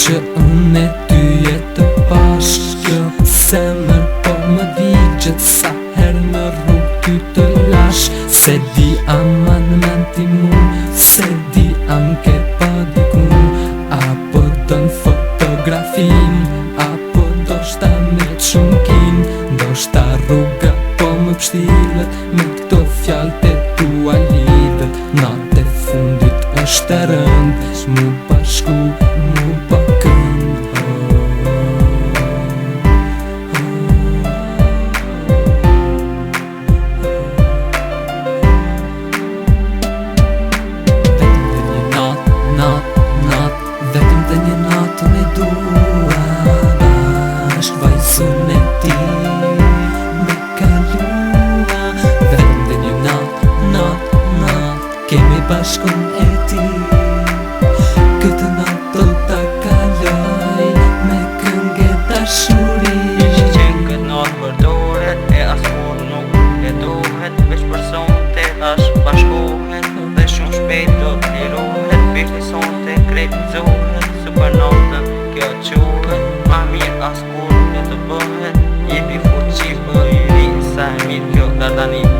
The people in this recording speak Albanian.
që unë e ty jetë bashkë. Zemër po më digjet sa herë në rrugë ty të lash. Se di aman men ti mu, se di anke pa dikun. Apo dën fotografin, apo do shta me qunkin. Do shta rruga po më pështillet, me këto fjallë të tua lidhet. Natë e fundit është e rënd, mu pa shku, mu pa kënd. Vetëm të një natë me dua bashk vajzën e ti me kalua. Vetëm të një natë kemi bashkën e ti. Këtë natë do ta kaloj me këngë dashuri. Ishte qenë këtë natë përdoret e askur nuk e dohet. Veç personte as bashkohet dhe shumë shpejt do t'lirohet. Bishti sonte krejtëzohet, super natën kjo quhet. Ma mirë askur nuk e të bëhet, jepi fuqi për i ri, sa e mirë kjo dardani.